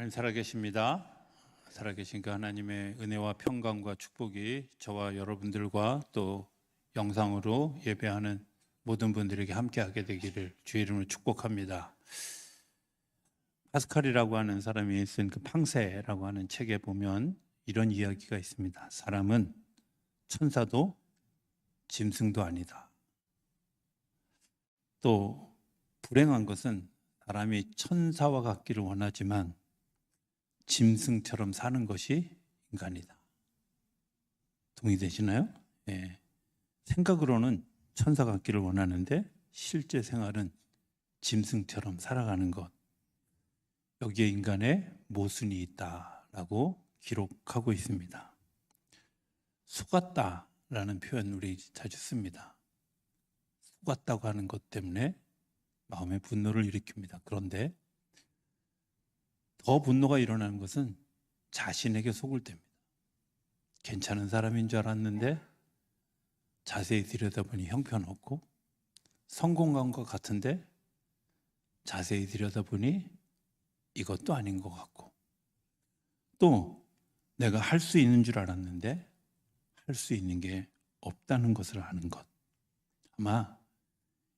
하나님 살아계십니다. 살아계신 그 하나님의 은혜와 평강과 축복이 저와 여러분들과 또 영상으로 예배하는 모든 분들에게 함께하게 되기를 주의 이름으로 축복합니다. 파스칼이라고 하는 사람이 쓴 그 팡세라고 하는 책에 보면 이런 이야기가 있습니다. 사람은 천사도 짐승도 아니다. 또 불행한 것은 사람이 천사와 같기를 원하지만 짐승처럼 사는 것이 인간이다. 동의되시나요? 예. 생각으로는 천사 같기를 원하는데 실제 생활은 짐승처럼 살아가는 것. 여기에 인간의 모순이 있다라고 기록하고 있습니다. 속았다라는 표현 우리 자주 씁니다. 속았다고 하는 것 때문에 마음의 분노를 일으킵니다. 그런데 더 분노가 일어나는 것은 자신에게 속을 때입니다. 괜찮은 사람인 줄 알았는데 자세히 들여다보니 형편없고, 성공한 것 같은데 자세히 들여다보니 이것도 아닌 것 같고, 또 내가 할 수 있는 줄 알았는데 할 수 있는 게 없다는 것을 아는 것. 아마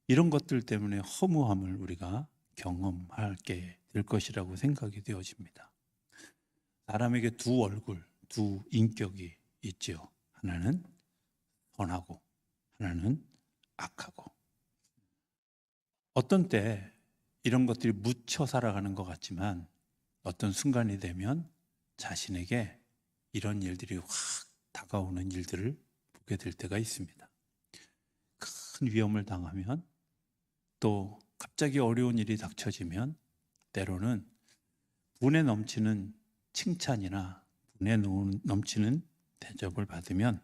이런 것들 때문에 허무함을 우리가 경험하게 될 것이라고 생각이 되어집니다. 사람에게 두 얼굴, 두 인격이 있죠. 하나는 선하고 하나는 악하고. 어떤 때 이런 것들이 묻혀 살아가는 것 같지만 어떤 순간이 되면 자신에게 이런 일들이 확 다가오는 일들을 보게 될 때가 있습니다. 큰 위험을 당하면, 또 갑자기 어려운 일이 닥쳐지면, 때로는 분에 넘치는 칭찬이나 분에 넘치는 대접을 받으면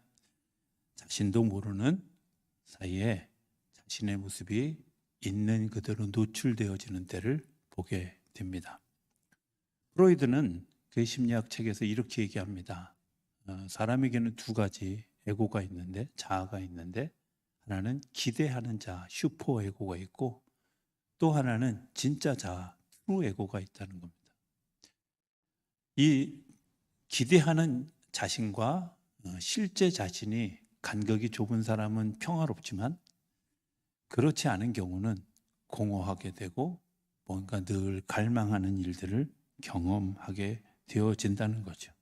자신도 모르는 사이에 자신의 모습이 있는 그대로 노출되어지는 때를 보게 됩니다. 프로이드는 그의 심리학 책에서 이렇게 얘기합니다. 사람에게는 두 가지 에고가 있는데, 자아가 있는데, 하나는 기대하는 자아, 슈퍼 에고가 있고, 또 하나는 진짜 자아, 트루 에고가 있다는 겁니다. 이 기대하는 자신과 실제 자신이 간격이 좁은 사람은 평화롭지만, 그렇지 않은 경우는 공허하게 되고 뭔가 늘 갈망하는 일들을 경험하게 되어진다는 거죠.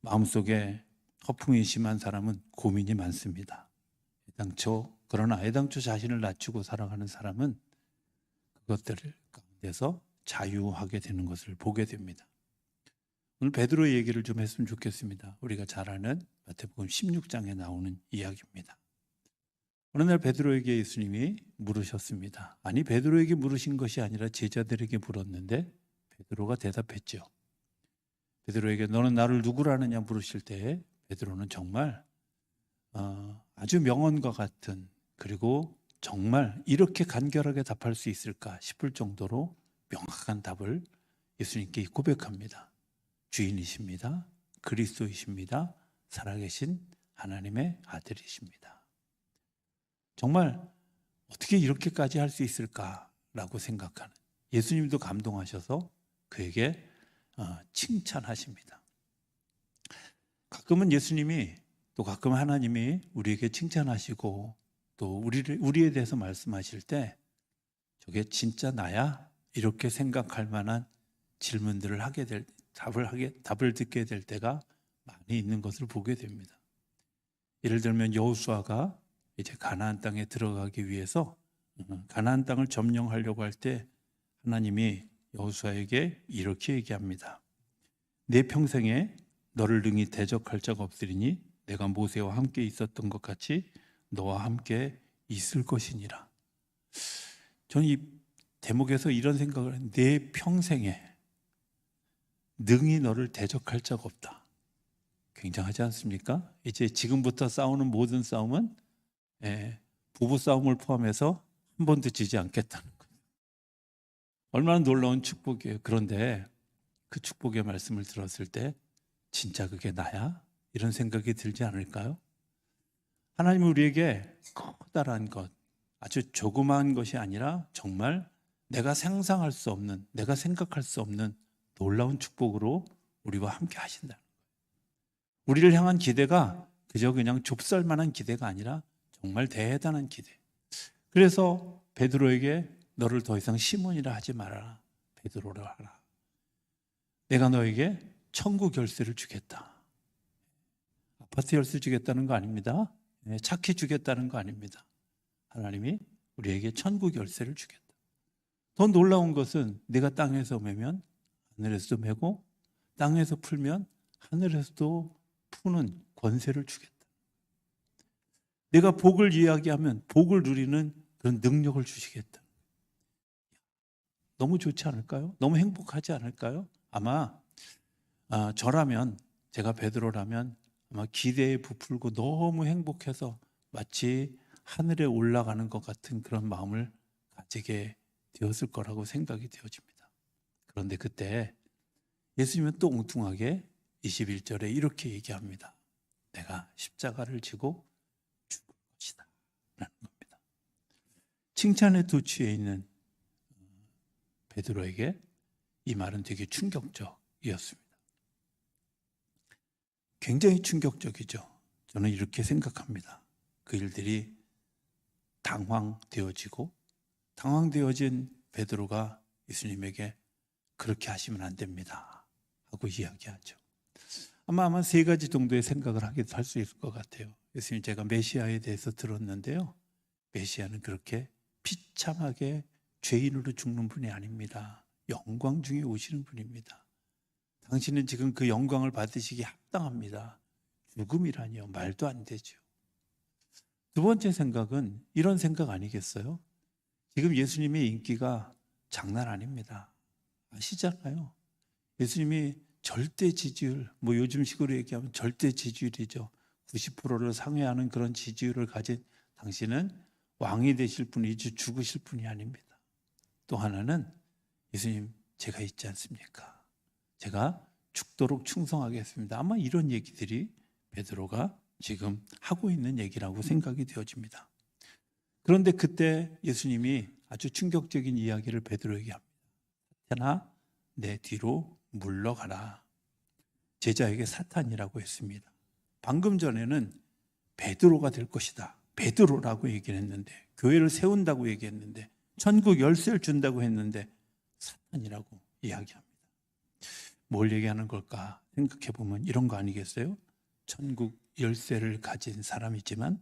마음속에 허풍이 심한 사람은 고민이 많습니다. 그러나 애당초 자신을 낮추고 살아가는 사람은 그것들 가운데서 자유하게 되는 것을 보게 됩니다. 오늘 베드로의 얘기를 좀 했으면 좋겠습니다. 우리가 잘 아는 마태복음 16장에 나오는 이야기입니다. 어느 날 베드로에게 예수님이 물으셨습니다. 아니, 베드로에게 물으신 것이 아니라 제자들에게 물었는데 베드로가 대답했죠. 베드로에게 너는 나를 누구라느냐 물으실 때 베드로는 정말 아주 명언과 같은, 그리고 정말 이렇게 간결하게 답할 수 있을까 싶을 정도로 명확한 답을 예수님께 고백합니다. 주인이십니다. 그리스도이십니다. 살아계신 하나님의 아들이십니다. 정말 어떻게 이렇게까지 할 수 있을까라고 생각하는, 예수님도 감동하셔서 그에게 칭찬하십니다. 가끔은 예수님이, 또 가끔 하나님이 우리에게 칭찬하시고 또 우리에 대해서 말씀하실 때 저게 진짜 나야? 이렇게 생각할 만한 질문들을 답을 듣게 될 때가 많이 있는 것을 보게 됩니다. 예를 들면 여호수아가 이제 가나안 땅에 들어가기 위해서 가나안 땅을 점령하려고 할 때 하나님이 여호수아에게 이렇게 얘기합니다. 내 평생에 너를 능히 대적할 자가 없으리니 내가 모세와 함께 있었던 것 같이 너와 함께 있을 것이니라. 저는 이 대목에서 이런 생각을 해요. 내 평생에 능히 너를 대적할 자가 없다. 굉장하지 않습니까? 이제 지금부터 싸우는 모든 싸움은 부부 싸움을 포함해서 한 번도 지지 않겠다는 거예요. 얼마나 놀라운 축복이에요. 그런데 그 축복의 말씀을 들었을 때 진짜 그게 나야? 이런 생각이 들지 않을까요? 하나님은 우리에게 커다란 것, 아주 조그마한 것이 아니라 정말 내가 상상할 수 없는, 내가 생각할 수 없는 놀라운 축복으로 우리와 함께 하신다. 우리를 향한 기대가 그저 그냥 좁쌀만한 기대가 아니라 정말 대단한 기대. 그래서 베드로에게 너를 더 이상 시몬이라 하지 말아라. 베드로라 하라. 내가 너에게 천국 열쇠를 주겠다. 아파트 열쇠 주겠다는 거 아닙니다. 차키 주겠다는 거 아닙니다. 하나님이 우리에게 천국 열쇠를 주겠다. 더 놀라운 것은 내가 땅에서 매면 하늘에서도 매고 땅에서 풀면 하늘에서도 푸는 권세를 주겠다. 내가 복을 이야기하면 복을 누리는 그런 능력을 주시겠다. 너무 좋지 않을까요? 너무 행복하지 않을까요? 아마 저라면, 제가 베드로라면 아마 기대에 부풀고 너무 행복해서 마치 하늘에 올라가는 것 같은 그런 마음을 가지게 되었을 거라고 생각이 되어집니다. 그런데 그때 예수님은 또 엉뚱하게 21절에 이렇게 얘기합니다. 내가 십자가를 지고 죽을 것이다 라는 겁니다. 칭찬에 도취해 있는 베드로에게 이 말은 되게 충격적이었습니다. 굉장히 충격적이죠. 저는 이렇게 생각합니다. 그 일들이 당황되어진 베드로가 예수님에게 그렇게 하시면 안 됩니다 하고 이야기하죠. 아마 세 가지 정도의 생각을 하기도 할 수 있을 것 같아요. 예수님, 제가 메시아에 대해서 들었는데요, 메시아는 그렇게 비참하게 죄인으로 죽는 분이 아닙니다. 영광 중에 오시는 분입니다. 당신은 지금 그 영광을 받으시기 합당합니다. 죽음이라니요, 말도 안 되죠. 두 번째 생각은 이런 생각 아니겠어요? 지금 예수님의 인기가 장난 아닙니다. 아시잖아요. 예수님이 절대 지지율, 요즘 식으로 얘기하면 절대 지지율이죠. 90%를 상회하는 그런 지지율을 가진 당신은 왕이 되실 분이지 죽으실 분이 아닙니다. 또 하나는 예수님, 제가 있지 않습니까? 제가 죽도록 충성하겠습니다. 아마 이런 얘기들이 베드로가 지금 하고 있는 얘기라고 생각이 되어집니다. 그런데 그때 예수님이 아주 충격적인 이야기를 베드로에게 합니다. 사탄아, 내 뒤로 물러가라. 제자에게 사탄이라고 했습니다. 방금 전에는 베드로가 될 것이다, 베드로라고 얘기를 했는데, 교회를 세운다고 얘기했는데, 천국 열쇠를 준다고 했는데 사탄이라고 이야기합니다. 뭘 얘기하는 걸까 생각해 보면 이런 거 아니겠어요? 천국 열쇠를 가진 사람이지만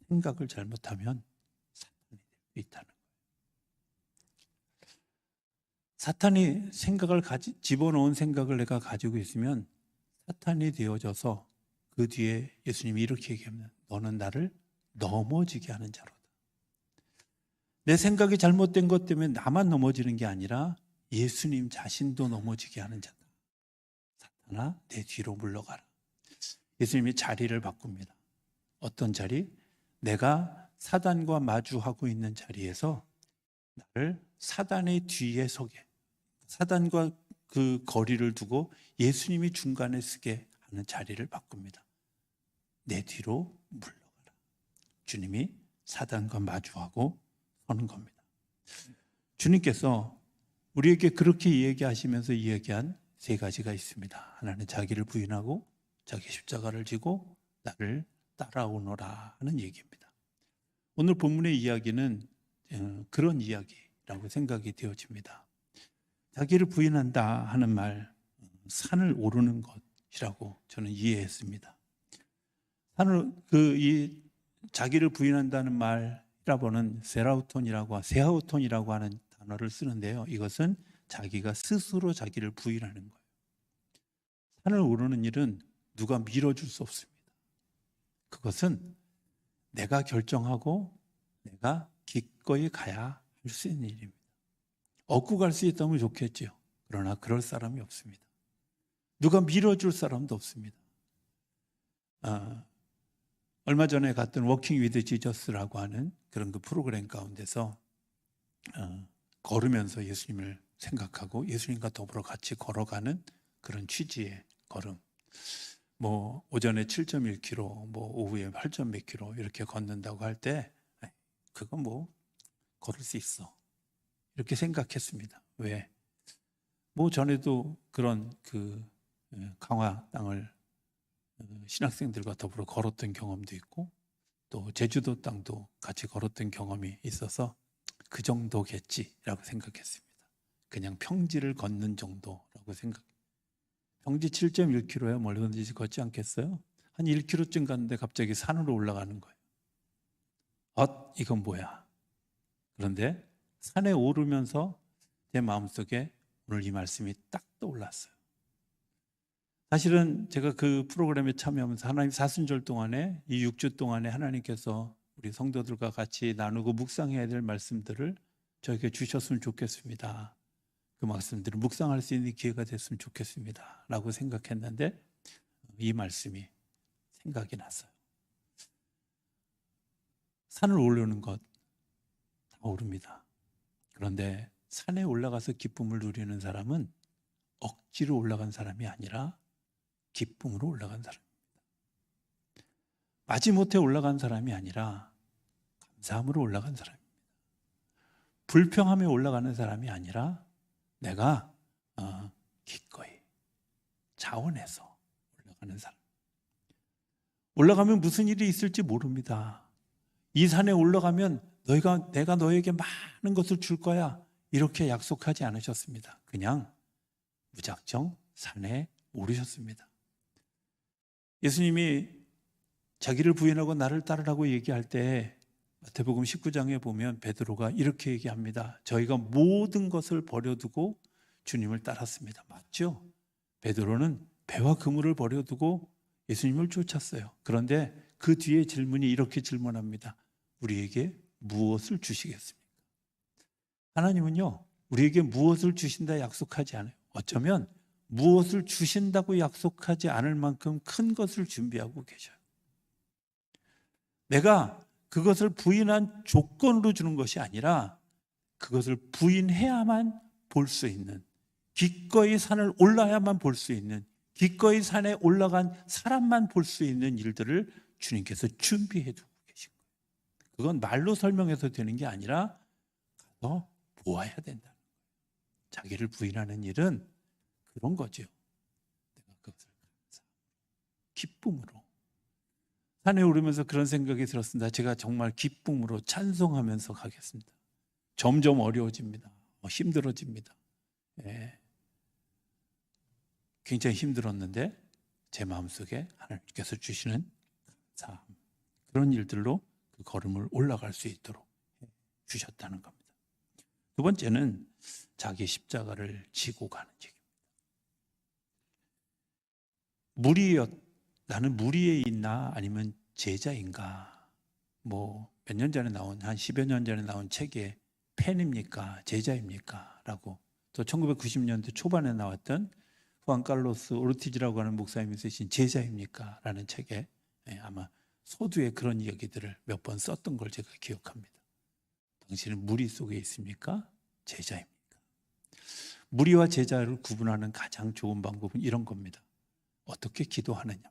생각을 잘못하면 사탄이 될 수 있다는 거예요. 사탄이 집어넣은 생각을 내가 가지고 있으면 사탄이 되어져서 그 뒤에 예수님이 이렇게 얘기합니다. 너는 나를 넘어지게 하는 자로다. 내 생각이 잘못된 것 때문에 나만 넘어지는 게 아니라 예수님 자신도 넘어지게 하는 자다. 사탄아, 내 뒤로 물러가라. 예수님이 자리를 바꿉니다. 어떤 자리? 내가 사단과 마주하고 있는 자리에서 나를 사단의 뒤에 서게, 사단과 그 거리를 두고 예수님이 중간에 서게 하는 자리를 바꿉니다. 내 뒤로 물러가라. 주님이 사단과 마주하고 서는 겁니다. 주님께서 우리에게 그렇게 얘기하시면서 이야기한 세 가지가 있습니다. 하나는 자기를 부인하고 자기 십자가를 지고 나를 따라오너라 하는 얘기입니다. 오늘 본문의 이야기는 그런 이야기라고 생각이 되어집니다. 자기를 부인한다 하는 말, 산을 오르는 것이라고 저는 이해했습니다. 자기를 부인한다는 말이라고는 세하우톤이라고 하는 단어를 쓰는데요. 이것은 자기가 스스로 자기를 부인하는 거예요. 산을 오르는 일은 누가 밀어줄 수 없습니다. 그것은 내가 결정하고 내가 기꺼이 가야 할 수 있는 일입니다. 얻고 갈 수 있다면 좋겠죠. 그러나 그럴 사람이 없습니다. 누가 밀어줄 사람도 없습니다. 얼마 전에 갔던 워킹 위드 지저스라고 하는 그런 그 프로그램 가운데서 걸으면서 예수님을 생각하고 예수님과 더불어 같이 걸어가는 그런 취지의 걸음. 오전에 7.1km, 오후에 8. 몇 km 이렇게 걷는다고 할 때 그건 걸을 수 있어. 이렇게 생각했습니다. 왜? 뭐 전에도 그런 강화 땅을 신학생들과 더불어 걸었던 경험도 있고 또 제주도 땅도 같이 걸었던 경험이 있어서 그 정도겠지라고 생각했습니다. 그냥 평지를 걷는 정도라고 생각해요. 평지 7.1km야 멀리든지 걷지 않겠어요? 한 1km쯤 갔는데 갑자기 산으로 올라가는 거예요. 이건 뭐야? 그런데 산에 오르면서 제 마음속에 오늘 이 말씀이 딱 떠올랐어요. 사실은 제가 그 프로그램에 참여하면서 하나님 사순절 동안에 이 6주 동안에 하나님께서 우리 성도들과 같이 나누고 묵상해야 될 말씀들을 저에게 주셨으면 좋겠습니다. 그 말씀들을 묵상할 수 있는 기회가 됐으면 좋겠습니다 라고 생각했는데 이 말씀이 생각이 났어요. 산을 오르는 것 다 오릅니다. 그런데 산에 올라가서 기쁨을 누리는 사람은 억지로 올라간 사람이 아니라 기쁨으로 올라간 사람입니다. 마지못해 올라간 사람이 아니라 감사함으로 올라간 사람입니다. 불평하며 올라가는 사람이 아니라 내가 기꺼이 자원해서 올라가는 사람. 올라가면 무슨 일이 있을지 모릅니다. 이 산에 올라가면 내가 너에게 많은 것을 줄 거야 이렇게 약속하지 않으셨습니다. 그냥 무작정 산에 오르셨습니다. 예수님이 자기를 부인하고 나를 따르라고 얘기할 때 마태복음 19장에 보면 베드로가 이렇게 얘기합니다. 저희가 모든 것을 버려두고 주님을 따랐습니다. 맞죠? 베드로는 배와 그물을 버려두고 예수님을 쫓았어요. 그런데 그 뒤에 질문이 이렇게 질문합니다. 우리에게 무엇을 주시겠습니까? 하나님은요, 우리에게 무엇을 주신다 약속하지 않아요. 어쩌면 무엇을 주신다고 약속하지 않을 만큼 큰 것을 준비하고 계셔요. 내가 그것을 부인한 조건으로 주는 것이 아니라 그것을 부인해야만 볼 수 있는, 기꺼이 산을 올라야만 볼 수 있는, 기꺼이 산에 올라간 사람만 볼 수 있는 일들을 주님께서 준비해 두고 계신 거예요. 그건 말로 설명해서 되는 게 아니라 가서 보아야 된다는 거예요. 자기를 부인하는 일은 그런 거죠. 내가 그것을 기쁨으로 산에 오르면서 그런 생각이 들었습니다. 제가 정말 기쁨으로 찬송하면서 가겠습니다. 점점 어려워집니다. 힘들어집니다. 굉장히 힘들었는데 제 마음속에 하나님께서 주시는 감사함, 그런 일들로 그 걸음을 올라갈 수 있도록 주셨다는 겁니다. 두 번째는 자기 십자가를 지고 가는 얘기입니다. 나는 무리에 있나 아니면 제자인가? 몇 년 전에 나온, 한 10여 년 전에 나온 책에 팬입니까? 제자입니까? 라고, 또 1990년대 초반에 나왔던 후안 칼로스 오르티즈라고 하는 목사님이 쓰신 제자입니까? 라는 책에 아마 소두에 그런 이야기들을 몇 번 썼던 걸 제가 기억합니다. 당신은 무리 속에 있습니까? 제자입니까? 무리와 제자를 구분하는 가장 좋은 방법은 이런 겁니다. 어떻게 기도하느냐.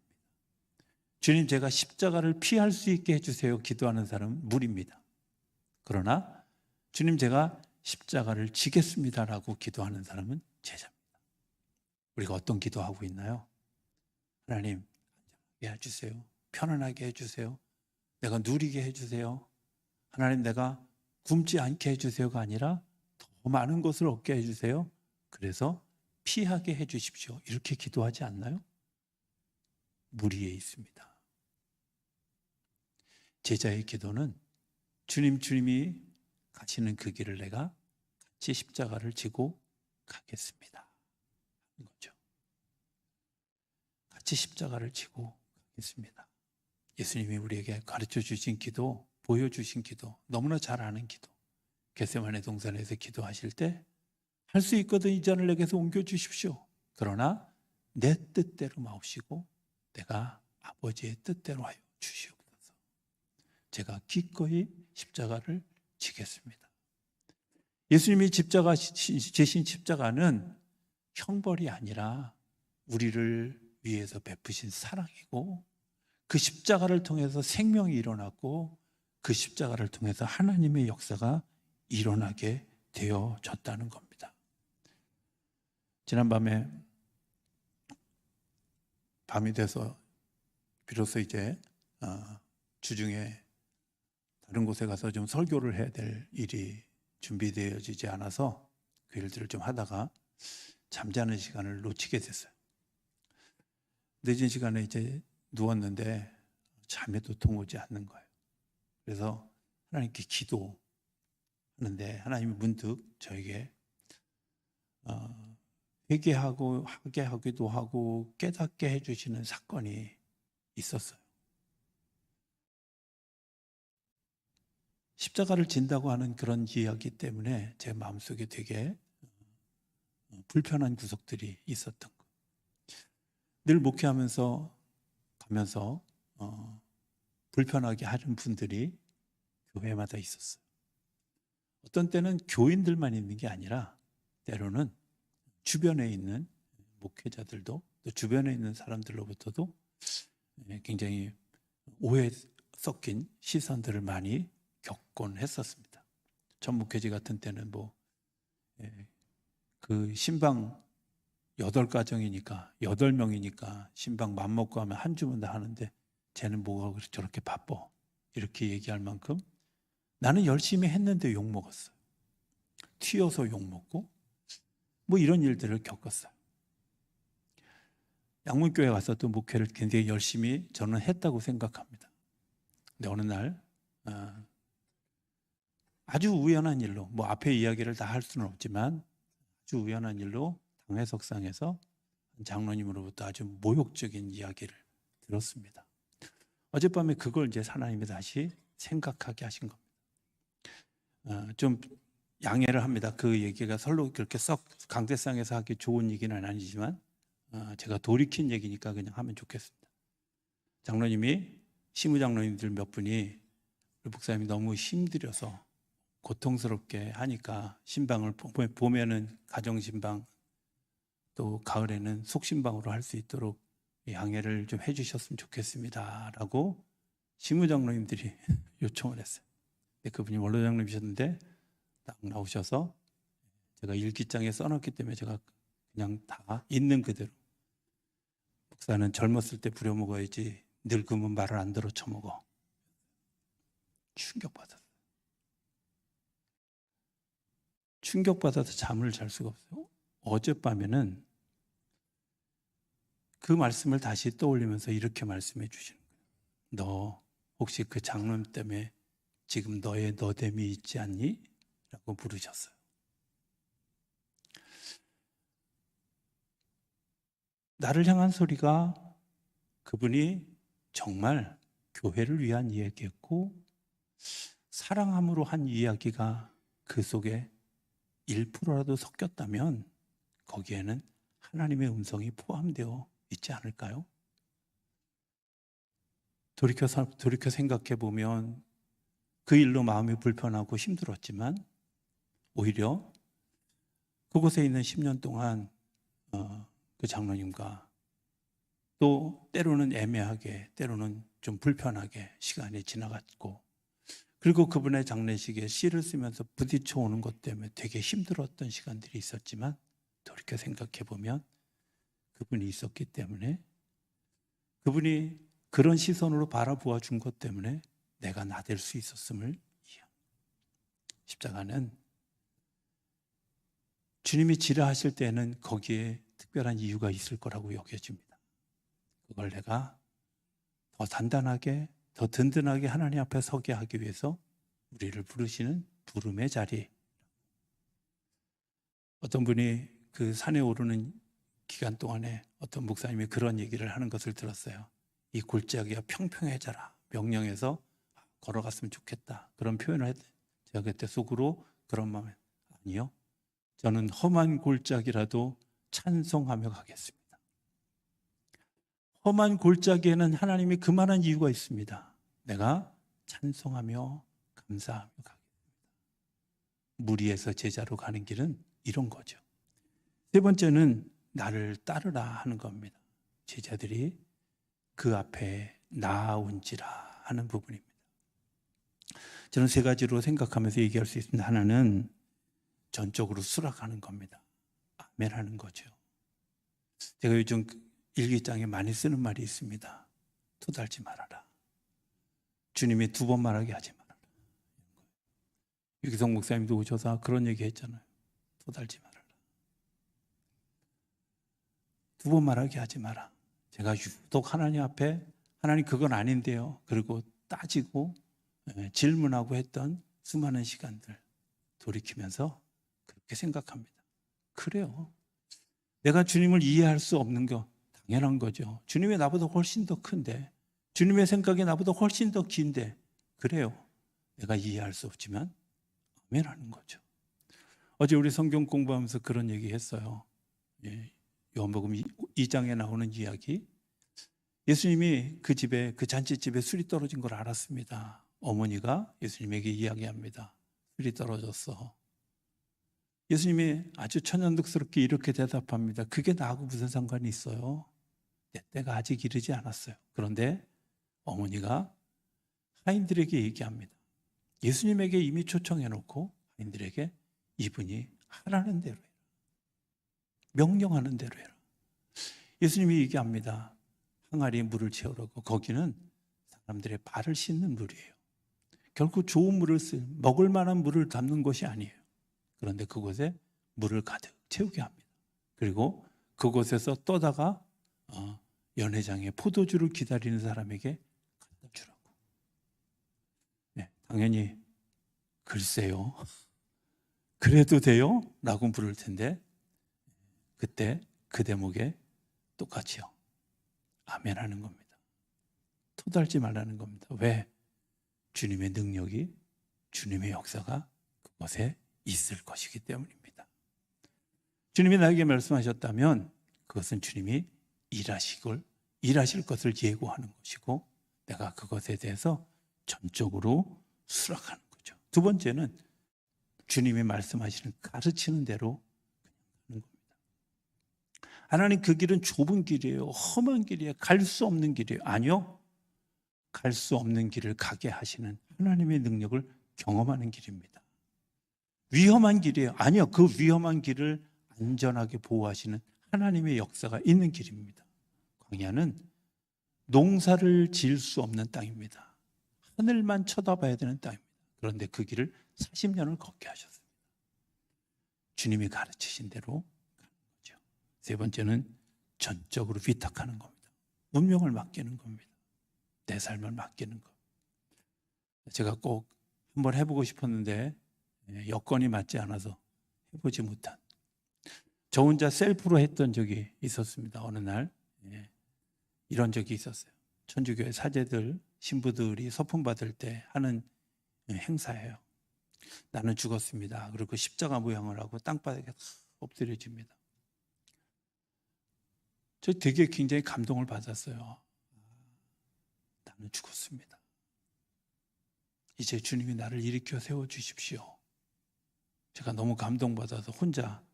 주님, 제가 십자가를 피할 수 있게 해주세요. 기도하는 사람은 무리입니다. 그러나 주님, 제가 십자가를 지겠습니다라고 기도하는 사람은 제자입니다. 우리가 어떤 기도하고 있나요? 하나님, 안전하게 해주세요. 편안하게 해주세요. 내가 누리게 해주세요. 하나님, 내가 굶지 않게 해주세요가 아니라 더 많은 것을 얻게 해주세요. 그래서 피하게 해주십시오. 이렇게 기도하지 않나요? 무리에 있습니다. 제자의 기도는 주님이 가시는 그 길을 내가 같이 십자가를 지고 가겠습니다. 하는 거죠. 같이 십자가를 지고 가겠습니다. 예수님이 우리에게 가르쳐 주신 기도, 보여주신 기도, 너무나 잘 아는 기도. 겟세마네 동산에서 기도하실 때 할 수 있거든 이 잔을 내게서 옮겨주십시오. 그러나 내 뜻대로 마옵시고 내가 아버지의 뜻대로 하여 주시옵소서. 제가 기꺼이 십자가를 지겠습니다. 예수님이 지신 십자가는 형벌이 아니라 우리를 위해서 베푸신 사랑이고, 그 십자가를 통해서 생명이 일어났고, 그 십자가를 통해서 하나님의 역사가 일어나게 되어졌다는 겁니다. 지난밤에 밤이 돼서 비로소 이제 주중에 다른 곳에 가서 좀 설교를 해야 될 일이 준비되어지지 않아서 그 일들을 좀 하다가 잠자는 시간을 놓치게 됐어요. 늦은 시간에 이제 누웠는데 잠에 도통 오지 않는 거예요. 그래서 하나님께 기도하는데 하나님이 문득 저에게 회개하고 하게 하기도 하고 깨닫게 해주시는 사건이 있었어요. 십자가를 진다고 하는 그런 이야기 때문에 제 마음속에 되게 불편한 구석들이 있었던 거예요. 늘 목회하면서 가면서 불편하게 하는 분들이 교회마다 있었어요. 어떤 때는 교인들만 있는 게 아니라 때로는 주변에 있는 목회자들도 또 주변에 있는 사람들로부터도 굉장히 오해 섞인 시선들을 많이 겪곤 했었습니다. 전 목회지 같은 때는 그 신방 8가정이니까 8명이니까 신방 맘먹고 하면 한 주문 다 하는데 쟤는 뭐가 저렇게 바빠 이렇게 얘기할 만큼 나는 열심히 했는데 욕먹었어요. 튀어서 욕먹고 이런 일들을 겪었어요. 양문교회 가서 또 목회를 굉장히 열심히 저는 했다고 생각합니다. 근데 어느 날 아주 우연한 일로 앞에 이야기를 다 할 수는 없지만 아주 우연한 일로 당회석상에서 장로님으로부터 아주 모욕적인 이야기를 들었습니다. 어젯밤에 그걸 이제 하나님이 다시 생각하게 하신 겁니다. 좀 양해를 합니다. 그 얘기가 설로 그렇게 썩 강대상에서 하기 좋은 얘기는 아니지만 제가 돌이킨 얘기니까 그냥 하면 좋겠습니다. 장로님이 시무장로님들 몇 분이 우리 목사님이 너무 힘들여서 고통스럽게 하니까 신방을 봄에는 가정신방 또 가을에는 속신방으로 할 수 있도록 양해를 좀 해주셨으면 좋겠습니다 라고 시무장로님들이 요청을 했어요. 근데 그분이 원로장로님이셨는데 딱 나오셔서 제가 일기장에 써놨기 때문에 제가 그냥 다 있는 그대로 목사는 젊었을 때 부려먹어야지 늙으면 말을 안 들어 처먹어. 충격받았어요. 충격받아서 잠을 잘 수가 없어요. 어젯밤에는 그 말씀을 다시 떠올리면서 이렇게 말씀해 주시는 거예요. 너 혹시 그 장로님 때문에 지금 너의 너됨이 있지 않니? 라고 부르셨어요. 나를 향한 소리가 그분이 정말 교회를 위한 이야기였고 사랑함으로 한 이야기가 그 속에 1%라도 섞였다면 거기에는 하나님의 음성이 포함되어 있지 않을까요? 돌이켜 생각해 보면 그 일로 마음이 불편하고 힘들었지만 오히려 그곳에 있는 10년 동안 그 장로님과 또 때로는 애매하게 때로는 좀 불편하게 시간이 지나갔고 그리고 그분의 장례식에 시를 쓰면서 부딪혀 오는 것 때문에 되게 힘들었던 시간들이 있었지만 돌이켜 생각해 보면 그분이 있었기 때문에 그분이 그런 시선으로 바라보아 준 것 때문에 내가 나댈 수 있었음을 이해합니다. 십자가는 주님이 지라하실 때는 거기에 특별한 이유가 있을 거라고 여겨집니다. 그걸 내가 더 단단하게 더 든든하게 하나님 앞에 서게 하기 위해서 우리를 부르시는 부름의 자리. 어떤 분이 그 산에 오르는 기간 동안에 어떤 목사님이 그런 얘기를 하는 것을 들었어요. 이 골짜기가 평평해져라. 명령해서 걸어갔으면 좋겠다. 그런 표현을 했대요. 제가 그때 속으로 그런 마음에 아니요. 저는 험한 골짜기라도 찬송하며 가겠습니다. 험한 골짜기에는 하나님이 그만한 이유가 있습니다. 내가 찬송하며 감사하며 가겠습니다. 무리에서 제자로 가는 길은 이런 거죠. 세 번째는 나를 따르라 하는 겁니다. 제자들이 그 앞에 나아온지라 하는 부분입니다. 저는 세 가지로 생각하면서 얘기할 수 있습니다. 하나는 전적으로 수락하는 겁니다. 아멘 하는 거죠. 제가 요즘 일기장에 많이 쓰는 말이 있습니다. 토달지 말아라. 주님이 2번 말하게 하지 말아라. 유기성 목사님도 오셔서 그런 얘기 했잖아요. 토달지 말아라. 2번 말하게 하지 마라. 제가 유독 하나님 앞에 하나님 그건 아닌데요. 그리고 따지고 질문하고 했던 수많은 시간들 돌이키면서 그렇게 생각합니다. 그래요. 내가 주님을 이해할 수 없는 거 당연한 거죠. 주님이 나보다 훨씬 더 큰데, 주님의 생각이 나보다 훨씬 더 긴데, 그래요. 내가 이해할 수 없지만 아멘하는 거죠. 어제 우리 성경 공부하면서 그런 얘기 했어요. 요한복음 2장에 나오는 이야기. 예수님이 그 집에, 그 잔치집에 술이 떨어진 걸 알았습니다. 어머니가 예수님에게 이야기합니다. 술이 떨어졌어. 예수님이 아주 천연덕스럽게 이렇게 대답합니다. 그게 나하고 무슨 상관이 있어요? 내 때가 아직 이르지 않았어요. 그런데 어머니가 하인들에게 얘기합니다. 예수님에게 이미 초청해놓고 하인들에게 이분이 하라는 대로 해라. 명령하는 대로 해라. 예수님이 얘기합니다. 항아리에 물을 채우라고. 거기는 사람들의 발을 씻는 물이에요. 결코 좋은 물을 먹을 만한 물을 담는 곳이 아니에요. 그런데 그곳에 물을 가득 채우게 합니다. 그리고 그곳에서 떠다가 연회장에 포도주를 기다리는 사람에게 갖다 주라고. 네, 당연히 글쎄요. 그래도 돼요? 라고 물을 텐데 그때 그 대목에 똑같이요. 아멘 하는 겁니다. 토달지 말라는 겁니다. 왜? 주님의 능력이, 주님의 역사가 그곳에 있을 것이기 때문입니다. 주님이 나에게 말씀하셨다면 그것은 주님이 일하실 것을 예고하는 것이고 내가 그것에 대해서 전적으로 수락하는 거죠. 2번째는 주님이 말씀하시는 가르치는 대로 그냥 가는 겁니다. 하나님 그 길은 좁은 길이에요. 험한 길이에요. 갈 수 없는 길이에요. 아니요. 갈 수 없는 길을 가게 하시는 하나님의 능력을 경험하는 길입니다. 위험한 길이에요. 아니요. 그 위험한 길을 안전하게 보호하시는 하나님의 역사가 있는 길입니다. 광야는 농사를 지을 수 없는 땅입니다. 하늘만 쳐다봐야 되는 땅입니다. 그런데 그 길을 40년을 걷게 하셨습니다. 주님이 가르치신 대로 가는 거죠. 3번째는 전적으로 위탁하는 겁니다. 운명을 맡기는 겁니다. 내 삶을 맡기는 것. 제가 꼭 한번 해보고 싶었는데 여건이 맞지 않아서 해보지 못한, 저 혼자 셀프로 했던 적이 있었습니다. 어느 날 이런 적이 있었어요. 천주교회 사제들, 신부들이 서품 받을 때 하는 행사예요. 나는 죽었습니다. 그리고 십자가 모양을 하고 땅바닥에 엎드려집니다. 저 되게 굉장히 감동을 받았어요. 나는 죽었습니다. 이제 주님이 나를 일으켜 세워주십시오. 제가 너무 감동받아서 혼자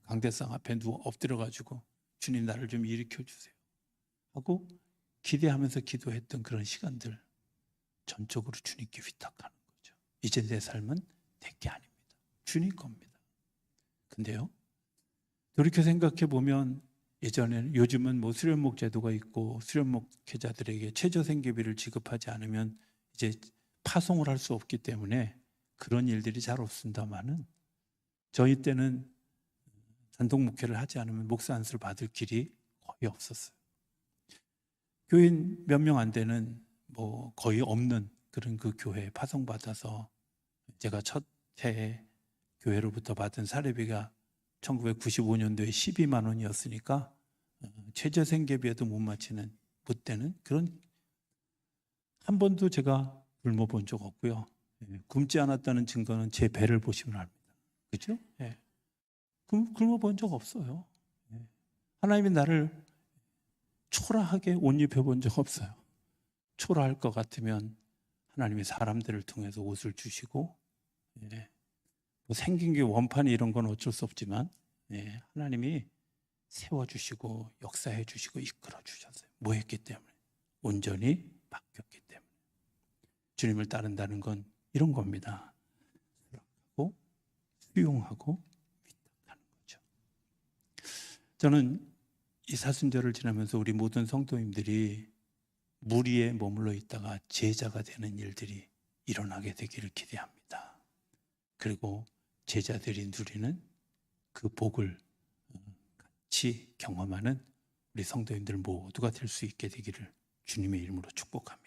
강대상 앞에 누워 엎드려가지고 주님 나를 좀 일으켜 주세요 하고 기대하면서 기도했던 그런 시간들, 전적으로 주님께 위탁하는 거죠. 이제 내 삶은 내 게 아닙니다. 주님 겁니다. 근데요, 돌이켜 생각해 보면 예전에는, 요즘은 뭐 수련목 제도가 있고 수련목 목회자들에게 최저생계비를 지급하지 않으면 이제 파송을 할 수 없기 때문에 그런 일들이 잘 없습니다만은, 저희 때는 단독 목회를 하지 않으면 목사 안수를 받을 길이 거의 없었어요. 교인 몇 명 안 되는, 뭐 거의 없는 그런 그 교회에 파송받아서 제가 첫 해에 교회로부터 받은 사례비가 1995년도에 12만 원이었으니까 최저생계비에도 못 맞추는, 못 되는 그런, 한 번도 제가 굶어본 적 없고요. 굶지 않았다는 증거는 제 배를 보시면 압니다. 그렇죠? 굶어본 적 없어요. 하나님이 나를 초라하게 옷 입혀본 적 없어요. 초라할 것 같으면 하나님이 사람들을 통해서 옷을 주시고, 뭐 생긴 게 원판이 이런 건 어쩔 수 없지만 하나님이 세워주시고 역사해 주시고 이끌어 주셨어요. 뭐 했기 때문에? 온전히 바뀌었기 때문에. 주님을 따른다는 건 이런 겁니다. 수락하고 수용하고 위탁하는 거죠. 저는 이 사순절을 지나면서 우리 모든 성도님들이 무리에 머물러 있다가 제자가 되는 일들이 일어나게 되기를 기대합니다. 그리고 제자들이 누리는 그 복을 같이 경험하는 우리 성도님들 모두가 될 수 있게 되기를 주님의 이름으로 축복합니다.